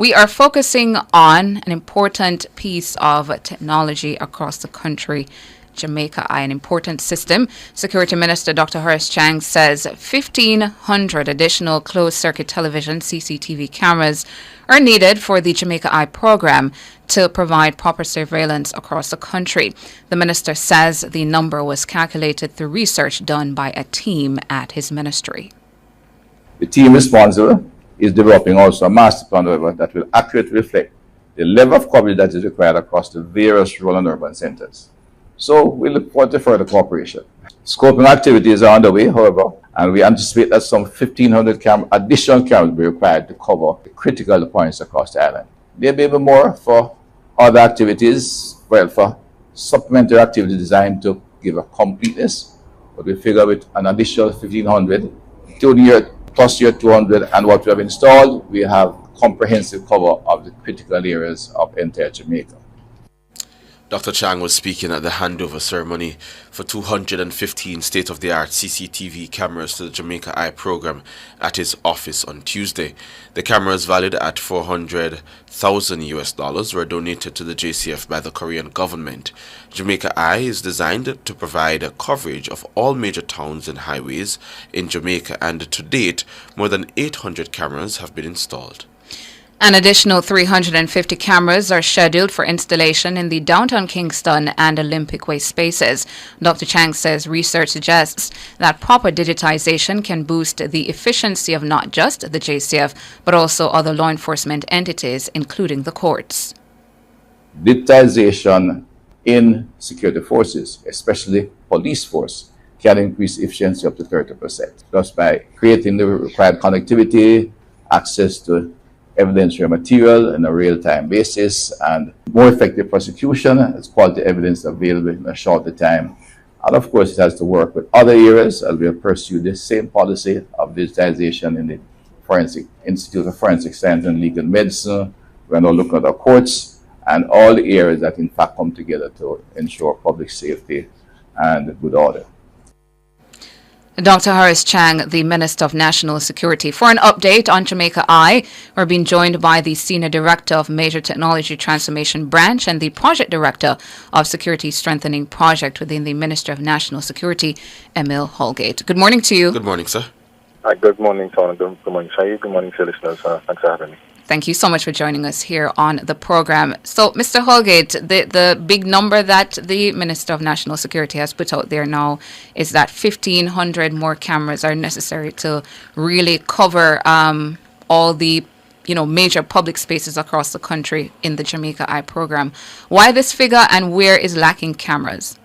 We are focusing on an important piece of technology across the country, Jamaica Eye, an important system. Security Minister Dr. Horace Chang says 1,500 additional closed-circuit television CCTV cameras are needed for the Jamaica Eye program to provide proper surveillance across the country. The minister says the number was calculated through research done by a team at his ministry. The team responsible is developing also a master plan, however, that will accurately reflect the level of coverage that is required across the various rural and urban centres. So we look forward to further cooperation. Scoping activities are underway, however, and we anticipate that some 1,500 additional cameras will be required to cover the critical points across the island. There may be more for other activities, for supplementary activities designed to give a completeness, but we figure with an additional 1,500, 2 year plus year 200, and what we have installed, we have comprehensive cover of the critical areas of entire Jamaica. Dr. Chang was speaking at the handover ceremony for 215 state-of-the-art CCTV cameras to the Jamaica Eye program at his office on Tuesday. The cameras, valued at $400,000 were donated to the JCF by the Korean government. Jamaica Eye is designed to provide coverage of all major towns and highways in Jamaica, and to date, more than 800 cameras have been installed. An additional 350 cameras are scheduled for installation in the downtown Kingston and Olympic Way spaces. Dr. Chang says research suggests that proper digitization can boost the efficiency of not just the JCF, but also other law enforcement entities, including the courts. Digitization in security forces, especially police force, can increase efficiency up to 30%, just by creating the required connectivity, access to evidentiary material on a real-time basis, and more effective prosecution as quality evidence available in a shorter time. And of course, it has to work with other areas as we pursue the same policy of digitization in the Forensic Institute of Forensic Science and Legal Medicine. We're now looking at our courts and all the areas that in fact come together to ensure public safety and good order. Dr. Horace Chang, the Minister of National Security. For an update on Jamaica Eye, we're being joined by the Senior Director of Major Technology Transformation Branch and the Project Director of Security Strengthening Project within the Ministry of National Security, Emil Holgate. Good morning to you. Good morning, sir. Hi, good morning, Tony. Good morning, Saeed. Good morning to your listeners. Thanks for having me. Thank you so much for joining us here on the program. So, Mr. Holgate, the big number that the Minister of National Security has put out there now is that 1,500 more cameras are necessary to really cover all the major public spaces across the country in the Jamaica Eye program. Why this figure, and where is lacking cameras?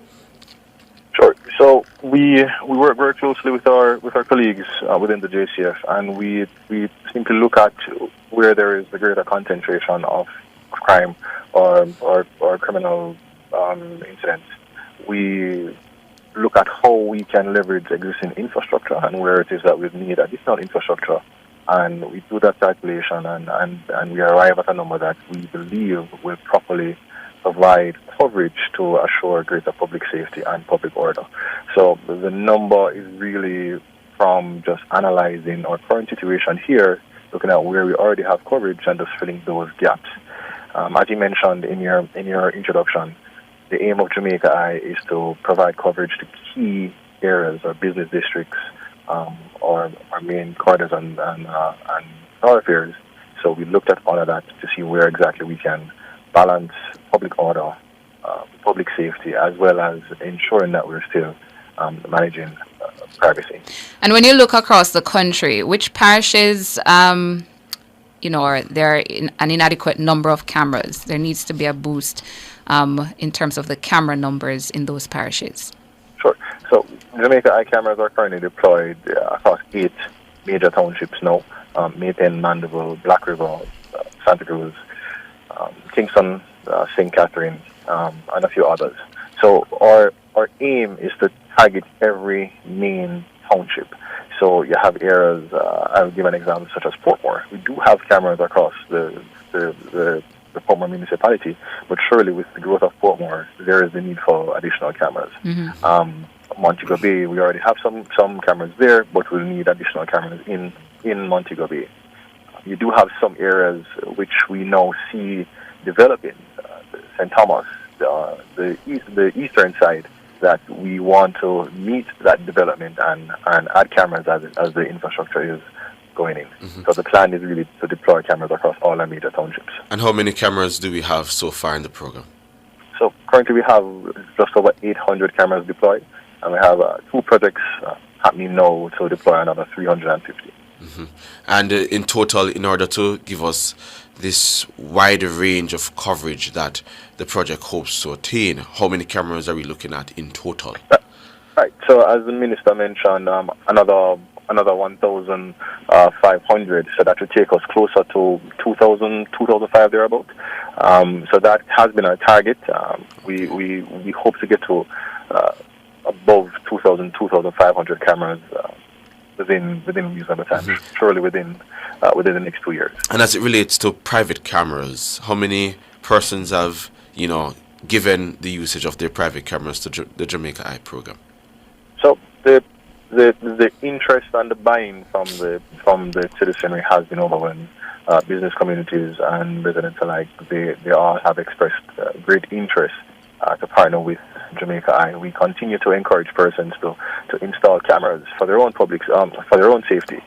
Sure. So we work very closely with our colleagues within the JCF, and we simply look at where there is the greater concentration of crime or criminal incidents. We look at how we can leverage existing infrastructure and where it is that we need additional infrastructure, and we do that calculation and we arrive at a number that we believe will properly provide coverage to assure greater public safety and public order. So the number is really from just analyzing our current situation here, looking at where we already have coverage and just filling those gaps. As you mentioned in your introduction, the aim of Jamaica Eye is to provide coverage to key areas or business districts or our main corridors and thoroughfares. So we looked at all of that to see where exactly we can balance public order, public safety, as well as ensuring that we're still managing privacy. And when you look across the country, which parishes, are there an inadequate number of cameras? There needs to be a boost in terms of the camera numbers in those parishes. Sure. So Jamaica Eye cameras are currently deployed across 8 major townships now: Maypen, Mandeville, Black River, Santa Cruz, Kingston, St. Catherine, and a few others. So our aim is to target every main township. So you have areas, I'll give an example, such as Portmore. We do have cameras across the Portmore municipality, but surely with the growth of Portmore, there is the need for additional cameras. Mm-hmm. Montega Bay, we already have some cameras there, but we'll need additional cameras in Montega Bay. you do have some areas which we now see developing, St. Thomas, the eastern side, that we want to meet that development and add cameras as the infrastructure is going in. So the plan is really to deploy cameras across all our major townships. And how many cameras do we have so far in the program? So currently we have just over 800 cameras deployed, and we have 2 projects happening now to deploy another 350. And in total, in order to give us this wide range of coverage that the project hopes to attain, how many cameras are we looking at in total? Right. So as the minister mentioned, another 1,500. So that would take us closer to 2,000, 2,005 thereabout. So that has been our target. We hope to get to above 2,000, 2,500 cameras within reasonable time. Surely within the next 2 years. And as it relates to private cameras, how many persons have given the usage of their private cameras to the Jamaica Eye program? So the interest and the buy-in from the citizenry has been overwhelming. Business communities and residents alike, they all have expressed great interest to partner with Jamaica Eye. We continue to encourage persons to install cameras for their own for their own safety.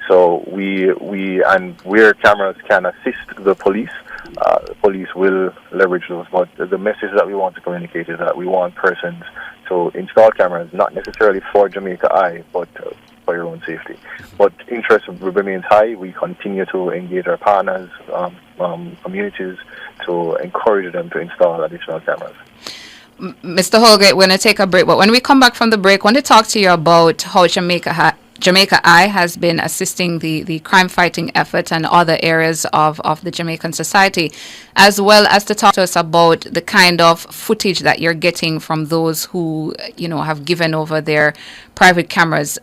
So where cameras can assist the police will leverage those. But the message that we want to communicate is that we want persons to install cameras, not necessarily for Jamaica Eye, but for your own safety. But interest remains high. We continue to engage our partners, communities, to encourage them to install additional cameras. Mr. Holgate, we're going to take a break, but when we come back from the break, I want to talk to you about how Jamaica Eye has been assisting the crime fighting effort and other areas of the Jamaican society, as well as to talk to us about the kind of footage that you're getting from those who, have given over their private cameras,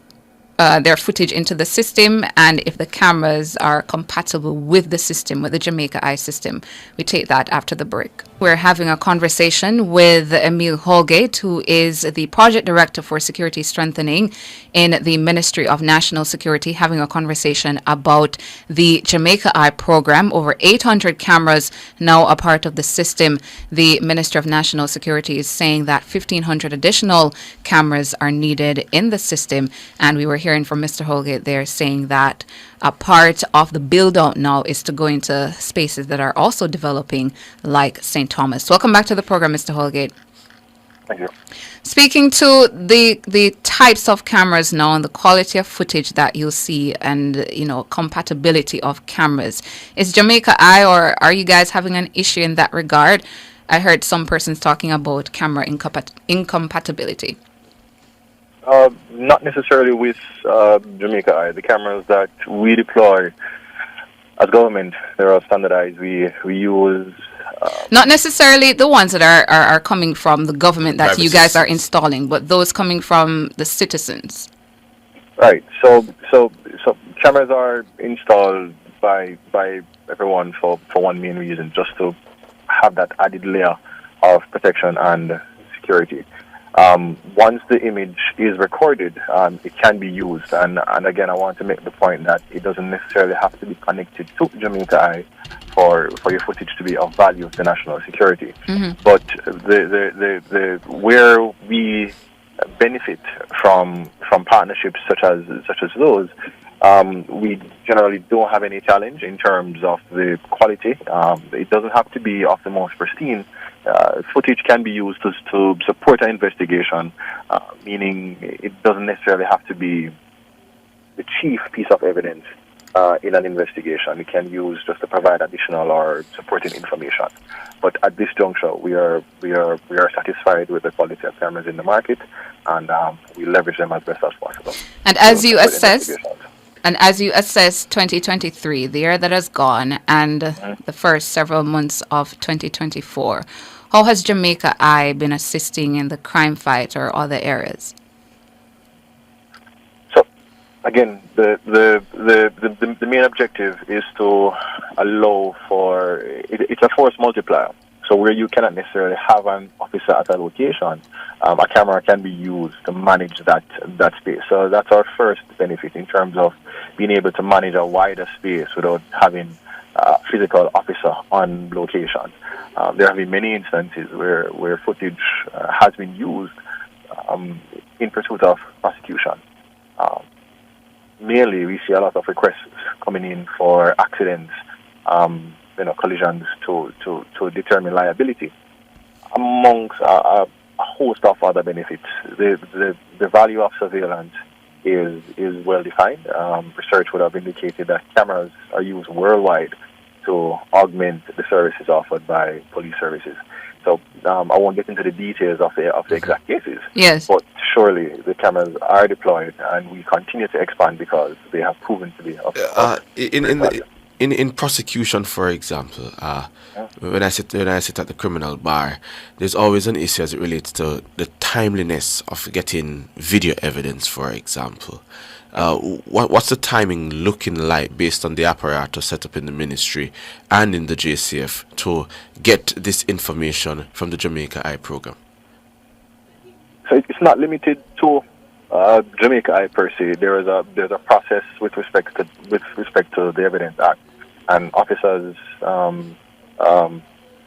their footage into the system, and if the cameras are compatible with the system, with the Jamaica Eye system. We take that after the break. We're having a conversation with Emile Holgate, who is the Project Director for Security Strengthening in the Ministry of National Security, having a conversation about the Jamaica Eye program. Over 800 cameras now a part of the system. The Ministry of National Security is saying that 1,500 additional cameras are needed in the system, and we were hearing from Mr. Holgate there saying that a part of the build-out now is to go into spaces that are also developing, like St. Thomas. Welcome back to the program, Mr. Holgate. Thank you. Speaking to the types of cameras now and the quality of footage that you'll see and, compatibility of cameras, is Jamaica Eye, or are you guys having an issue in that regard? I heard some persons talking about camera incompatibility. Not necessarily with Jamaica Eye. The cameras that we deploy as government, they're all standardized. We use... Not necessarily the ones that are coming from the government that you guys are installing, but those coming from the citizens. Right. So cameras are installed by everyone for one main reason, just to have that added layer of protection and security. Once the image is recorded, it can be used. And again, I want to make the point that it doesn't necessarily have to be connected to Jamaica Eye for your footage to be of value to national security. But the where we benefit from partnerships such as those, we generally don't have any challenge in terms of the quality. It doesn't have to be of the most pristine. Footage can be used to support an investigation, meaning it doesn't necessarily have to be the chief piece of evidence in an investigation. It can be used just to provide additional or supporting information. But at this juncture, we are satisfied with the quality of cameras in the market, and we leverage them as best as possible. And as you assess 2023, the year that has gone, and the first several months of 2024, how has Jamaica Eye been assisting in the crime fight or other areas? So, again, the main objective is to allow for it's a force multiplier. So where you cannot necessarily have an officer at a location, a camera can be used to manage that space. So that's our first benefit in terms of being able to manage a wider space without having a physical officer on location. There have been many instances where footage has been used in pursuit of prosecution. Mainly, we see a lot of requests coming in for accidents, collisions to determine liability, amongst a host of other benefits. The value of surveillance is well defined. Research would have indicated that cameras are used worldwide to augment the services offered by police services. So I won't get into the details of the exact cases. Yes. But surely the cameras are deployed, and we continue to expand because they have proven to be of value. In prosecution, for example, when I sit at the criminal bar, there's always an issue as it relates to the timeliness of getting video evidence, for example. What's the timing looking like based on the apparatus set up in the ministry and in the JCF to get this information from the Jamaica Eye program? So it's not limited to Jamaica Eye per se. There's a process with respect to the Evidence Act, and officers,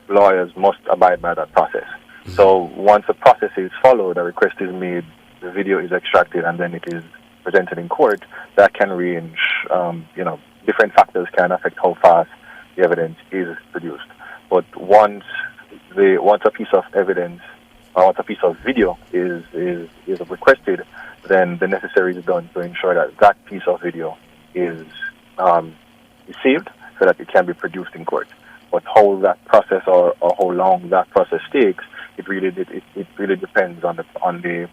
lawyers must abide by that process. Mm-hmm. So once the process is followed, a request is made, the video is extracted, and then it is presented in court. That can range, different factors can affect how fast the evidence is produced. But once a piece of evidence or once a piece of video is requested, then the necessary is done to ensure that piece of video is saved so that it can be produced in court. But how that process or how long that process takes, it really depends on the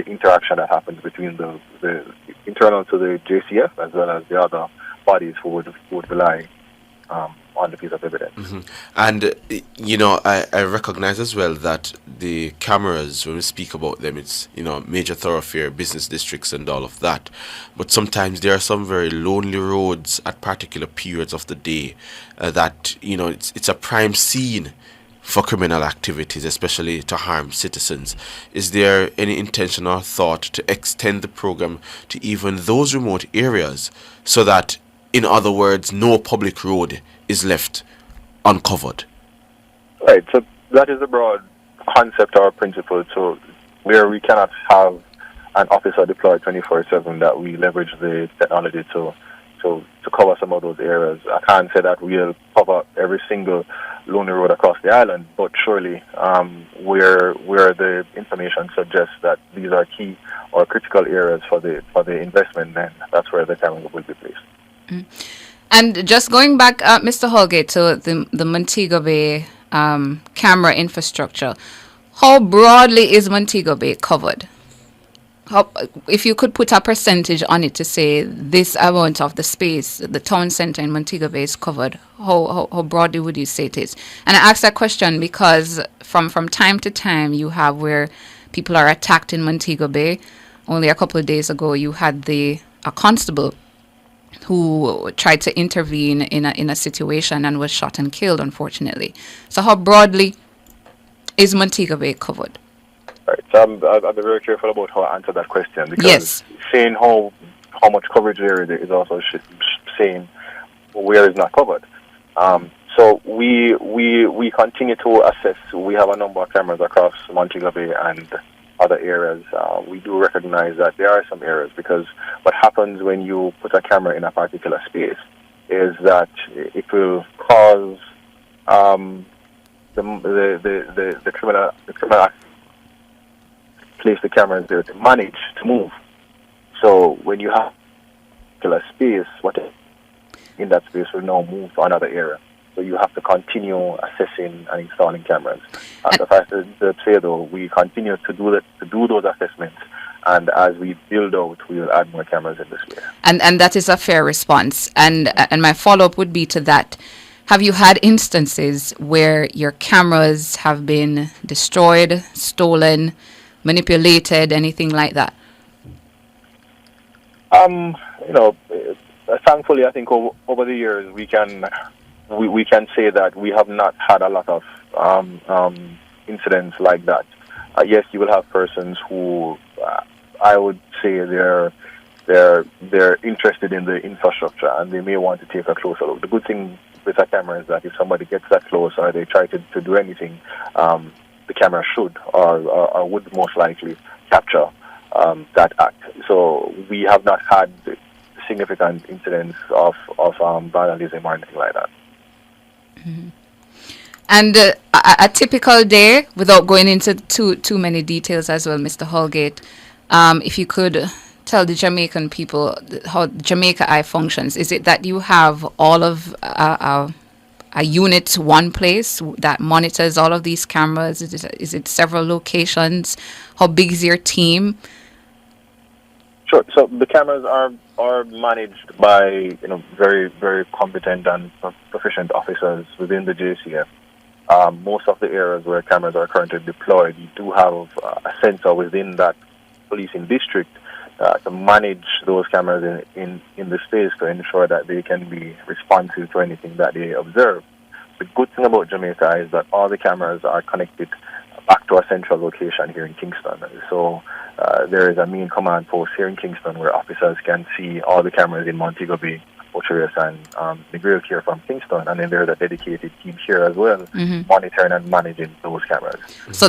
interaction that happens between the internal to the JCF as well as the other bodies who would rely on the piece of evidence. Mm-hmm. And I recognize as well that the cameras, when we speak about them, it's major thoroughfare business districts and all of that, but sometimes there are some very lonely roads at particular periods of the day that it's a prime scene for criminal activities, especially to harm citizens. Is there any intention or thought to extend the program to even those remote areas so that, in other words, no public road is left uncovered? Right, so that is the broad concept or principle. So where we cannot have an officer deployed 24/7, that we leverage the technology to cover some of those areas. I can't say that we'll cover every single lonely road across the island, but surely where the information suggests that these are key or critical areas for the investment, then that's where the camera will be placed. Mm. And just going back, Mr. Holgate, to the Montega Bay camera infrastructure, how broadly is Montega Bay covered? If you could put a percentage on it to say this amount of the space, the town centre in Montega Bay is covered, how broadly would you say it is? And I ask that question because from time to time you have where people are attacked in Montega Bay. Only a couple of days ago you had a constable who tried to intervene in a situation and was shot and killed, unfortunately. So how broadly is Montega Bay covered? Right. So I'll be very careful about how I answer that question, because yes, saying how much coverage there is also saying where is not covered. So we continue to assess. We have a number of cameras across Montega Bay and other areas. We do recognize that there are some areas, because what happens when you put a camera in a particular space is that it will cause the criminal place the cameras there to manage to move. So when you have a particular space, what in that space will now move to another area. So you have to continue assessing and installing cameras. Suffice to say, though, we continue to do those assessments, and as we build out, we will add more cameras in this area. And that is a fair response. And my follow-up would be to that. Have you had instances where your cameras have been destroyed, stolen, manipulated, anything like that? Thankfully, I think over the years we can we can say that we have not had a lot of incidents like that. Yes, you will have persons who I would say they're interested in the infrastructure and they may want to take a closer look. The good thing with a camera is that if somebody gets that close or they try to do anything, the camera should or would most likely capture that act. So we have not had significant incidents of vandalism or anything like that. Mm-hmm. And a typical day, without going into too many details as well, Mr. Holgate, if you could tell the Jamaican people how Jamaica Eye functions. Is it that you have all of a unit one place that monitors all of these cameras? Is it several locations? How big is your team? Sure. So the cameras are managed by very, very competent and proficient officers within the JCF. Most of the areas where cameras are currently deployed, you do have a sensor within that policing district to manage those cameras in the space to ensure that they can be responsive to anything that they observe. The good thing about Jamaica is that all the cameras are connected back to a central location here in Kingston. So there is a main command post here in Kingston where officers can see all the cameras in Montega Bay, Ocherous, and the Grail Care from Kingston, and then there's a dedicated team here as well, monitoring and managing those cameras. So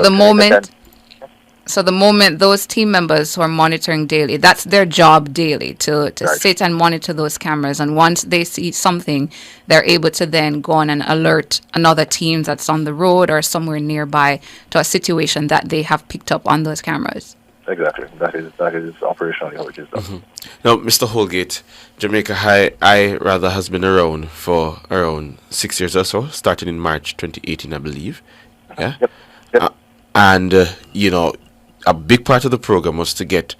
the moment those team members who are monitoring daily, that's their job daily to right. sit and monitor those cameras. And once they see something, they're able to then go on and alert another team that's on the road or somewhere nearby to a situation that they have picked up on those cameras. Exactly. That is operationally how it is done. Mm-hmm. Now, Mr. Holgate, Jamaica Eye has been around for around 6 years or so, starting in March 2018, I believe. Yeah. Yep. And a big part of the program was to get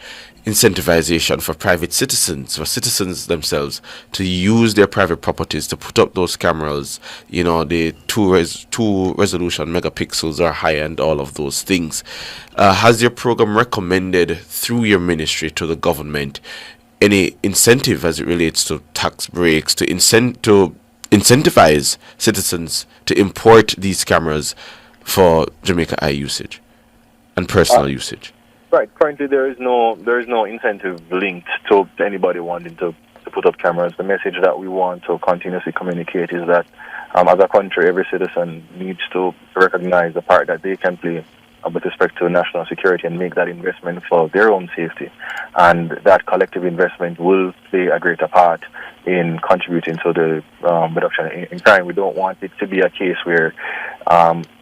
incentivization for private citizens, for citizens themselves, to use their private properties to put up those cameras, the two resolution megapixels or higher and all of those things. Has your program recommended through your ministry to the government any incentive as it relates to tax breaks to incentivize citizens to import these cameras for Jamaica Eye usage and personal usage? Right. Currently, there is no incentive linked to anybody wanting to put up cameras. The message that we want to continuously communicate is that, as a country, every citizen needs to recognize the part that they can play with respect to national security and make that investment for their own safety. And that collective investment will play a greater part in contributing to the reduction in crime. We don't want it to be a case where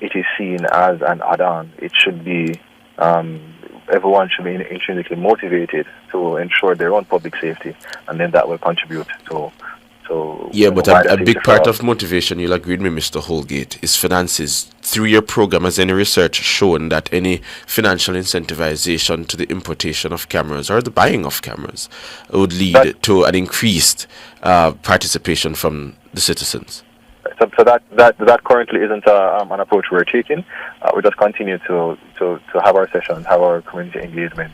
it is seen as an add-on. It should be everyone should be intrinsically motivated to ensure their own public safety, and then that will contribute to yeah, but a big part of motivation, you'll agree with me, Mr. Holgate, is finances. Through your program, has any research shown that any financial incentivization to the importation of cameras or the buying of cameras would lead to an increased participation from the citizens? So that currently isn't an approach we're taking. We just continue to have our sessions, have our community engagement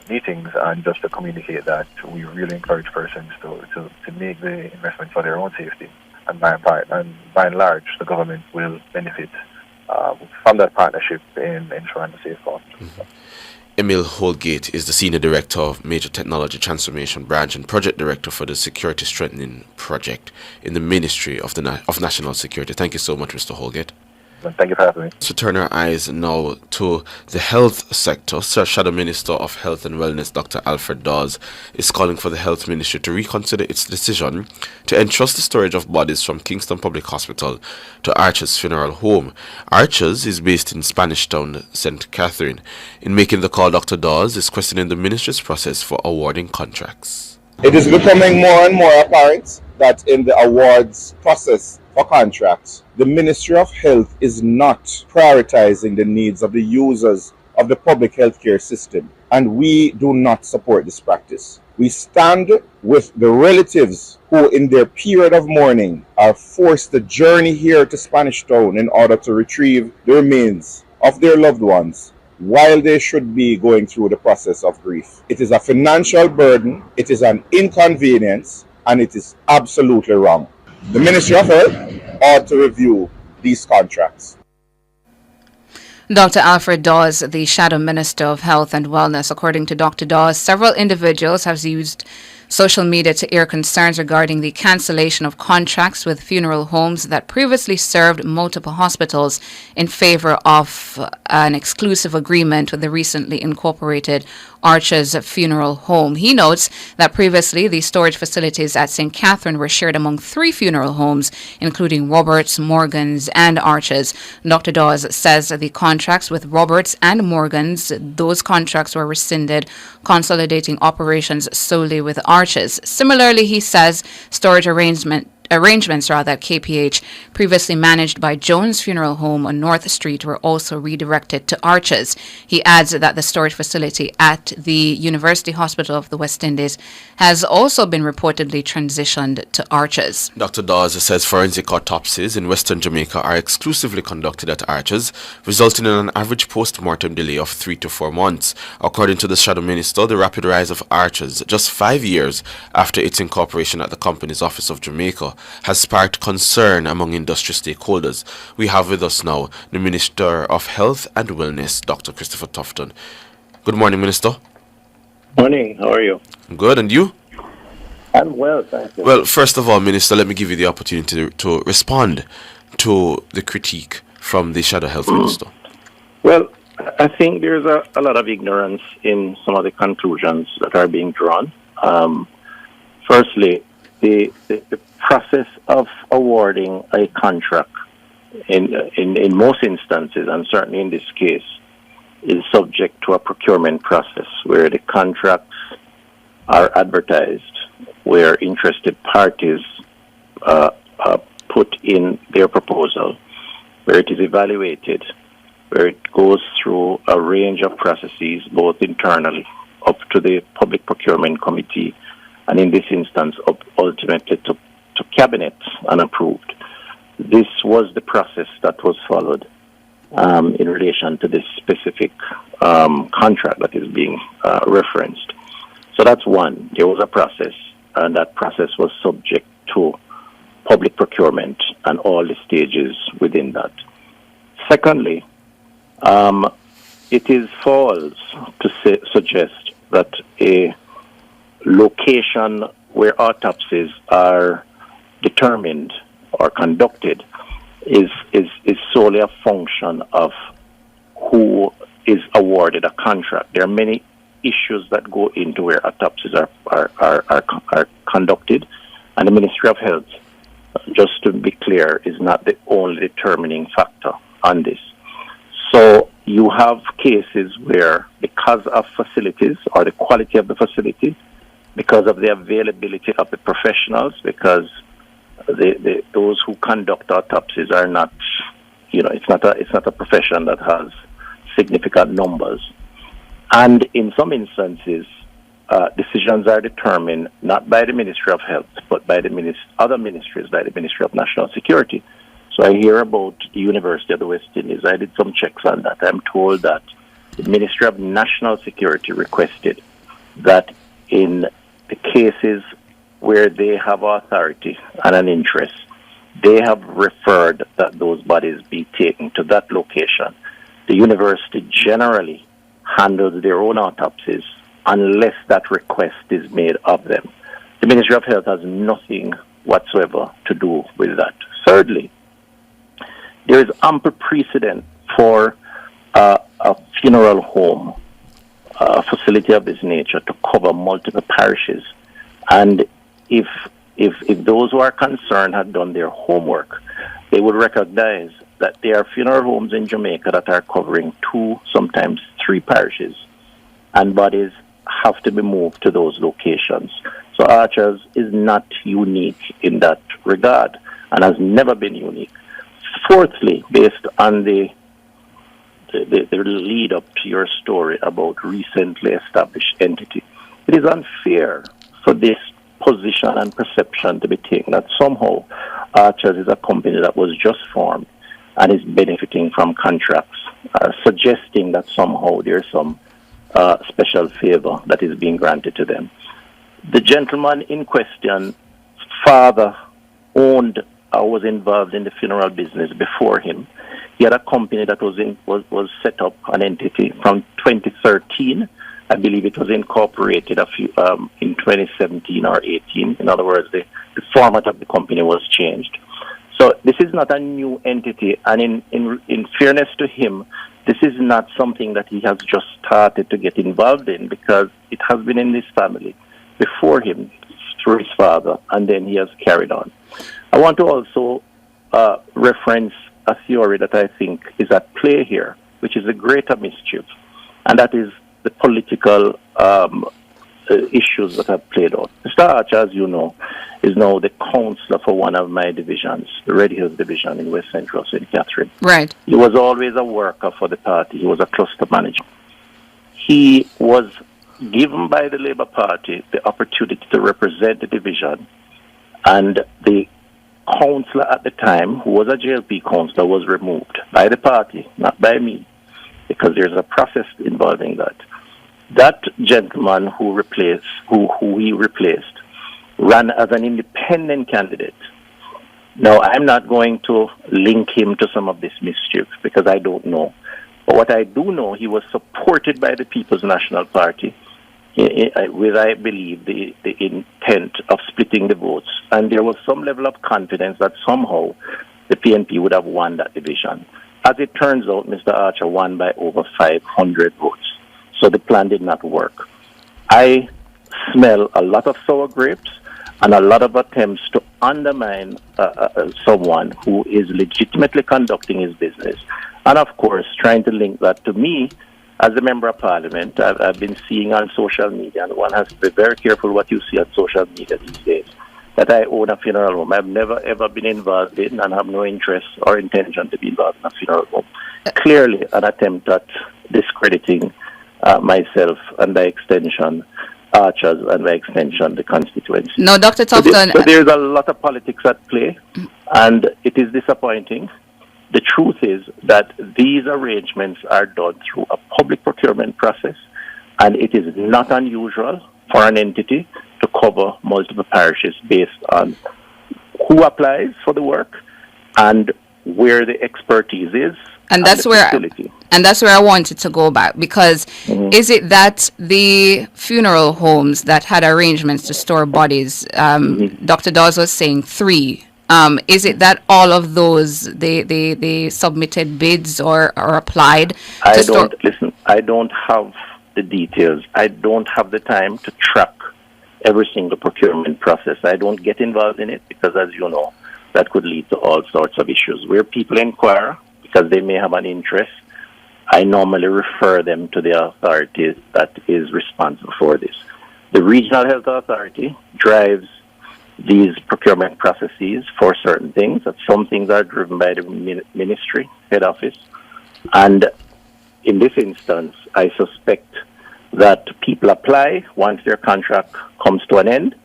meetings, and just to communicate that we really encourage persons to make the investment for their own safety. And by and large, the government will benefit from that partnership in ensuring the safe cost. Mm-hmm. Emil Holgate is the Senior Director of Major Technology Transformation Branch and Project Director for the Security Strengthening Project in the Ministry of National Security. Thank you so much, Mr. Holgate. Thank you for having me. To turn our eyes now to the health sector, Shadow Minister of Health and Wellness, Dr. Alfred Dawes, is calling for the Health Ministry to reconsider its decision to entrust the storage of bodies from Kingston Public Hospital to Archer's Funeral Home. Archer's is based in Spanish Town, St. Catherine. In making the call, Dr. Dawes is questioning the ministry's process for awarding contracts. It is becoming more and more apparent that in the awards process for contracts, the Ministry of Health is not prioritizing the needs of the users of the public healthcare system, and we do not support this practice. We stand with the relatives who, in their period of mourning, are forced to journey here to Spanish Town in order to retrieve the remains of their loved ones, while they should be going through the process of grief. It is a financial burden, it is an inconvenience, and it is absolutely wrong. The Ministry of Health ought to review these contracts. Dr. Alfred Dawes, the Shadow Minister of Health and Wellness. According to Dr. Dawes, several individuals have used social media to air concerns regarding the cancellation of contracts with funeral homes that previously served multiple hospitals in favor of an exclusive agreement with the recently incorporated Archer's Funeral Home. He notes that previously the storage facilities at St. Catherine were shared among 3 funeral homes, including Roberts, Morgan's, and Archer's. Dr. Dawes says the contracts with Roberts and Morgan's, those contracts were rescinded, consolidating operations solely with Archer's. Similarly, he says storage arrangements at KPH, previously managed by Jones Funeral Home on North Street, were also redirected to Arches. He adds that the storage facility at the University Hospital of the West Indies has also been reportedly transitioned to Arches. Dr. Dawes says forensic autopsies in Western Jamaica are exclusively conducted at Arches, resulting in an average post-mortem delay of 3 to 4 months. According to the Shadow Minister, the rapid rise of Arches, just 5 years after its incorporation at the Company's Office of Jamaica, has sparked concern among industry stakeholders. We have with us now the Minister of Health and Wellness, Dr. Christopher Tufton. Good morning, Minister. Morning, how are you? Good, and you? I'm well, thank you. Well, first of all, Minister, let me give you the opportunity to respond to the critique from the Shadow Health Minister. Well, I think there's a lot of ignorance in some of the conclusions that are being drawn. Firstly, the process of awarding a contract in most instances, and certainly in this case, is subject to a procurement process where the contracts are advertised, where interested parties put in their proposal, where it is evaluated, where it goes through a range of processes, both internally up to the Public Procurement Committee, and in this instance, ultimately to Cabinet and approved. This was the process that was followed in relation to this specific contract that is being referenced. So that's one. There was a process, and that process was subject to public procurement and all the stages within that. Secondly, it is false to suggest that a location where autopsies are determined or conducted is solely a function of who is awarded a contract. There are many issues that go into where autopsies are conducted, and the Ministry of Health, just to be clear, is not the only determining factor on this. So you have cases where, because of facilities or the quality of the facility, because of the availability of the professionals, because those who conduct autopsies are not, it's not a profession that has significant numbers. And in some instances, decisions are determined not by the Ministry of Health, but by the other ministries, by the Ministry of National Security. So I hear about the University of the West Indies. I did some checks on that. I'm told that the Ministry of National Security requested that in the cases where they have authority and an interest, they have referred that those bodies be taken to that location. The university generally handles their own autopsies unless that request is made of them. The Ministry of Health has nothing whatsoever to do with that. Thirdly, there is ample precedent for a funeral home, a facility of this nature, to cover multiple parishes. And if those who are concerned had done their homework, they would recognize that there are funeral homes in Jamaica that are covering 2, sometimes 3 parishes, and bodies have to be moved to those locations. So Archers is not unique in that regard and has never been unique. Fourthly, based on the lead up to your story about recently established entity, it is unfair for this position and perception to be taken that somehow Archers is a company that was just formed and is benefiting from contracts, suggesting that somehow there's some special favor that is being granted to them. The gentleman in question, father owned or was involved in the funeral business before him. He had a company that was set up, an entity from 2013. I believe it was incorporated in 2017 or 18. In other words, the format of the company was changed. So this is not a new entity, and in fairness to him, this is not something that he has just started to get involved in, because it has been in his family before him through his father, and then he has carried on. I want to also reference a theory that I think is at play here, which is a greater mischief, and that is the political issues that have played out. Mr. Archer, as you know, is now the councillor for one of my divisions, the Red Hills division in West Central St. Catherine. Right. He was always a worker for the party. He was a cluster manager. He was given by the Labour Party the opportunity to represent the division, and the councillor at the time, who was a JLP councillor, was removed by the party, not by me, because there's a process involving that. That gentleman who he replaced ran as an independent candidate. Now, I'm not going to link him to some of this mischief because I don't know. But what I do know, he was supported by the People's National Party with, I believe, the intent of splitting the votes. And there was some level of confidence that somehow the PNP would have won that division. As it turns out, Mr. Archer won by over 500 votes. So the plan did not work. I smell a lot of sour grapes and a lot of attempts to undermine someone who is legitimately conducting his business. And of course, trying to link that to me as a member of parliament. I've been seeing on social media, and one has to be very careful what you see on social media these days, that I own a funeral home. I've never ever been involved in and have no interest or intention to be involved in a funeral home. Clearly an attempt at discrediting myself and by extension Archers and by extension the constituency. No, Dr. Tufton. So there's a lot of politics at play, and it is disappointing. The truth is that these arrangements are done through a public procurement process, and it is not unusual for an entity to cover multiple parishes based on who applies for the work and where the expertise is. And that's where I wanted to go back, because is it that the funeral homes that had arrangements to store bodies, Dr. Dawes was saying 3, is it that all of those they submitted bids or applied to store? Listen, I don't have the details. I don't have the time to track every single procurement process. I don't get involved in it because, as you know, that could lead to all sorts of issues. Where people inquire because they may have an interest, I normally refer them to the authority that is responsible for this. The Regional Health Authority drives these procurement processes for certain things. Some things are driven by the ministry, head office. And in this instance, I suspect that people apply once their contract comes to an end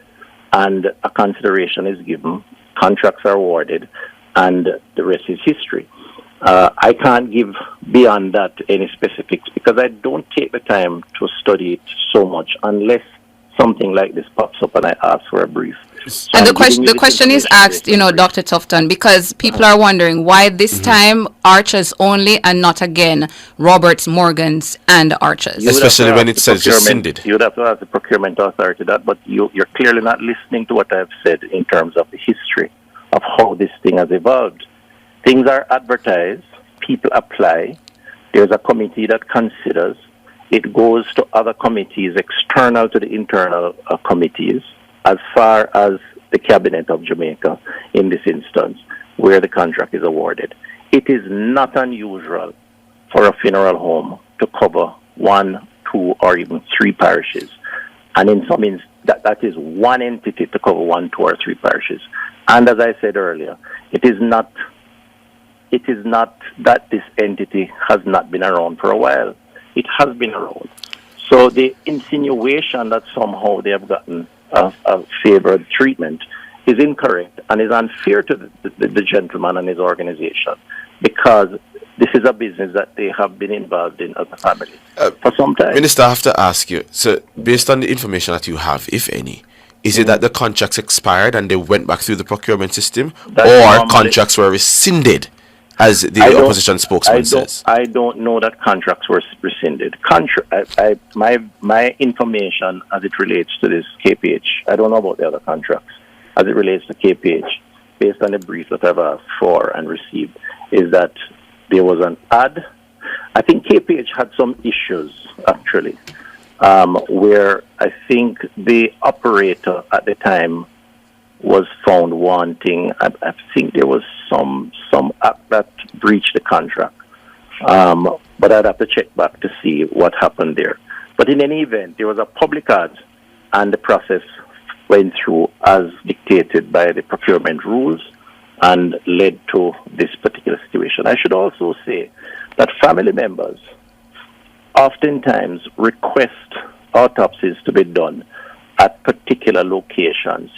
and a consideration is given, contracts are awarded, and the rest is history. I can't give beyond that any specifics because I don't take the time to study it so much unless something like this pops up and I ask for a brief. So and the question is asked, Dr. Tufton, because people are wondering why this time Archers only and not again Roberts, Morgans, and Archers. Especially when it says rescinded. You would have to ask the Procurement Authority that, but you're clearly not listening to what I've said in terms of the history of how this thing has evolved. Things are advertised, people apply, there's a committee that considers, it goes to other committees external to the internal committees, as far as the Cabinet of Jamaica in this instance, where the contract is awarded. It is not unusual for a funeral home to cover 1, 2, or even 3 parishes. And in some instances, that is one entity to cover 1, 2, or 3 parishes. And as I said earlier, it is not that this entity has not been around for a while. It has been around. So the insinuation that somehow they have gotten a favored treatment is incorrect and is unfair to the gentleman and his organization, because this is a business that they have been involved in as a family for some time. Minister, I have to ask you, so based on the information that you have, if any, Is it that the contracts expired and they went back through the procurement system, That's or normally- contracts were rescinded, as the opposition spokesman says? I don't know that contracts were rescinded. My information as it relates to this KPH, I don't know about the other contracts, as it relates to KPH, based on the brief that I've asked for and received, is that there was an ad. I think KPH had some issues, actually, where I think the operator at the time was found wanting. I think there was some act that breached the contract. But I'd have to check back to see what happened there. But in any event, there was a public ad, and the process went through as dictated by the procurement rules and led to this particular situation. I should also say that family members oftentimes request autopsies to be done at particular locations,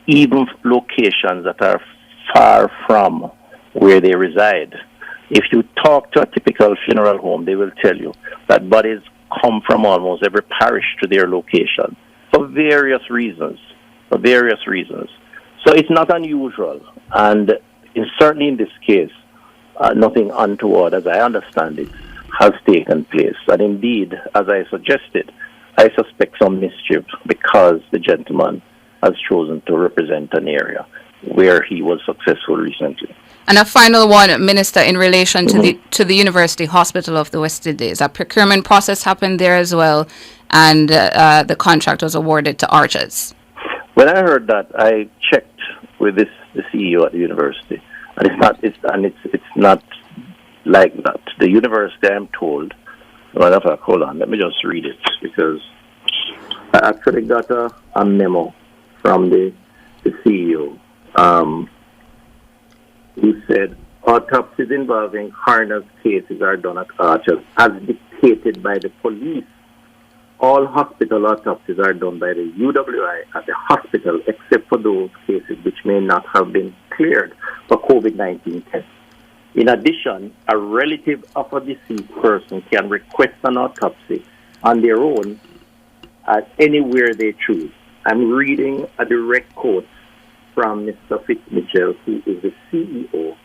even locations that are far from where they reside. If you talk to a typical funeral home, they will tell you that bodies come from almost every parish to their location for various reasons. So it's not unusual, and certainly in this case, nothing untoward, as I understand it, has taken place. And indeed, as I suggested, I suspect some mischief because the gentleman has chosen to represent an area where he was successful recently. And a final one, Minister, in relation to the University Hospital of the West Indies. A procurement process happened there as well, and the contract was awarded to Arches. When I heard that, I checked with the CEO at the university, and it's not like that. The university, I'm told, hold on, let me just read it, because I actually got a memo from the CEO who said autopsies involving coroner's cases are done at Arches as dictated by the police. All hospital autopsies are done by the UWI at the hospital, except for those cases which may not have been cleared for COVID-19 tests. In addition, a relative of a deceased person can request an autopsy on their own at anywhere they choose. I'm reading a direct quote from Mr. Fitzmitchell, who is the CEO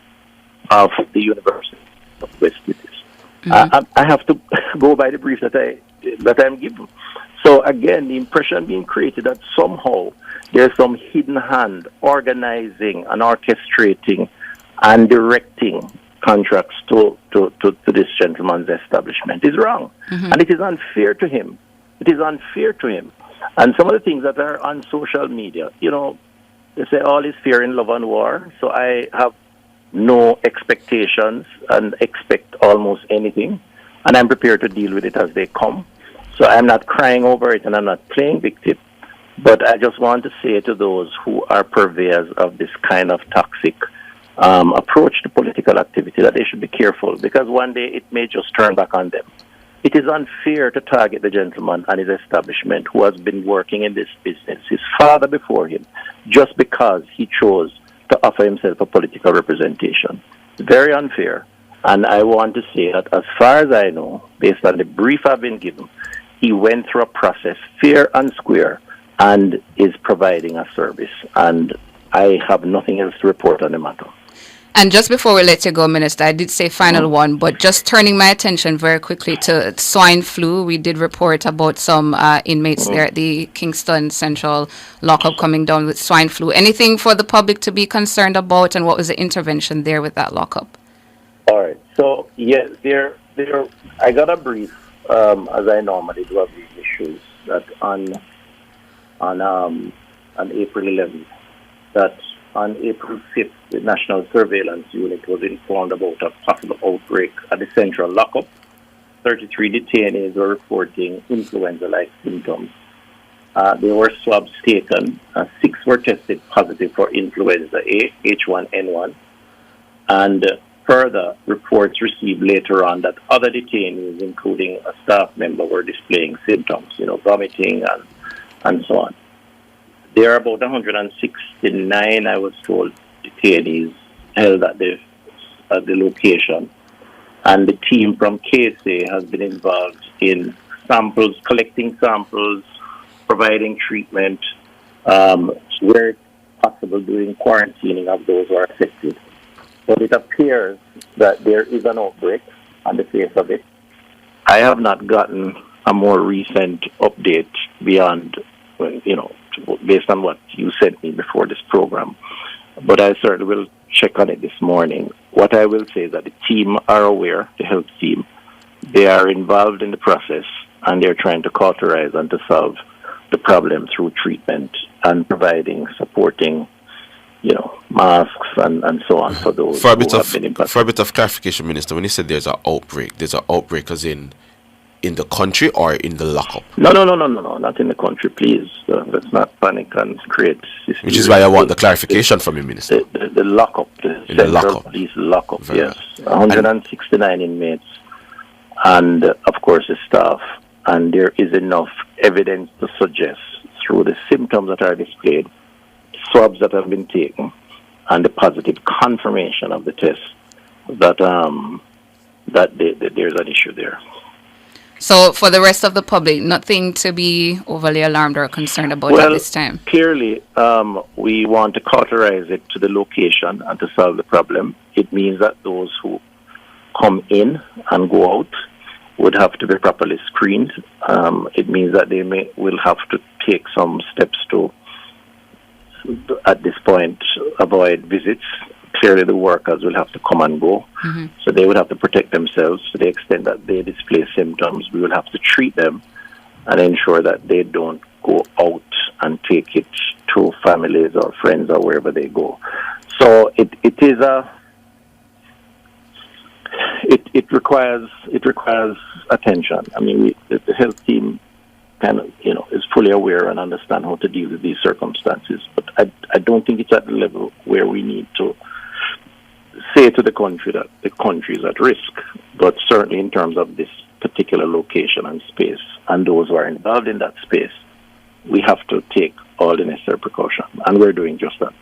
of the University of West Indies. I have to go by the brief that I'm given. So again, the impression being created that somehow there's some hidden hand organizing and orchestrating and directing contracts to this gentleman's establishment is wrong. And it is unfair to him. And some of the things that are on social media, they say all is fair in love and war. So I have no expectations and expect almost anything. And I'm prepared to deal with it as they come. So I'm not crying over it and I'm not playing victim. But I just want to say to those who are purveyors of this kind of toxic approach to political activity that they should be careful, because one day it may just turn back on them. It is unfair to target the gentleman and his establishment who has been working in this business, his father before him, just because he chose to offer himself a political representation. Very unfair. And I want to say that as far as I know, based on the brief I've been given, he went through a process fair and square and is providing a service. And I have nothing else to report on the matter. And just before we let you go, Minister, I did say final one, but just turning my attention very quickly to swine flu. We did report about some inmates there at the Kingston Central lockup coming down with swine flu. Anything for the public to be concerned about, and what was the intervention there with that lockup? All right. So, yes, I got a brief, as I normally do of these issues, that on April 11th, that on April 5th, the National Surveillance Unit was informed about a possible outbreak at the central lockup. 33 detainees were reporting influenza-like symptoms. There were swabs taken. 6 were tested positive for influenza A, H1N1. And further reports received later on that other detainees, including a staff member, were displaying symptoms, vomiting and so on. There are about 169, I was told, detainees held at the location. And the team from KSA has been involved in collecting samples, providing treatment, where it's possible doing quarantining of those who are affected. But it appears that there is an outbreak on the face of it. I have not gotten a more recent update beyond, based on what you sent me before this program. But I certainly will check on it this morning. What I will say is that the team are aware, the health team. They are involved in the process, and they're trying to cauterize and to solve the problem through treatment and providing, supporting, masks and so on for those who have been impacted. For a bit of clarification, Minister, when you said there's an outbreak as in the country or in the lockup? No, not in the country, please. Let's not panic and create hysteria. Which is why I want the clarification from you, Minister. The lockup, the Central Police lockup, yes. 169 inmates and, of course, the staff. And there is enough evidence to suggest, through the symptoms that are displayed, swabs that have been taken, and the positive confirmation of the test, that there's an issue there. So for the rest of the public, nothing to be overly alarmed or concerned about at this time? Clearly, we want to cauterize it to the location and to solve the problem. It means that those who come in and go out would have to be properly screened. It means that they will have to take some steps to, at this point, avoid visits. Clearly, the workers will have to come and go. Mm-hmm. So they would have to protect themselves to the extent that they display symptoms. We will have to treat them and ensure that they don't go out and take it to families or friends or wherever they go. So it requires attention. I mean, the health team is fully aware and understand how to deal with these circumstances. But I don't think it's at the level where we need to say to the country that the country is at risk. But certainly in terms of this particular location and space and those who are involved in that space, we have to take all the necessary precaution. And we're doing just that.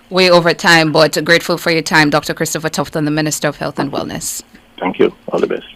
Way over time, but grateful for your time, Dr. Christopher Tufton, the Minister of Health and Wellness. Thank you. All the best.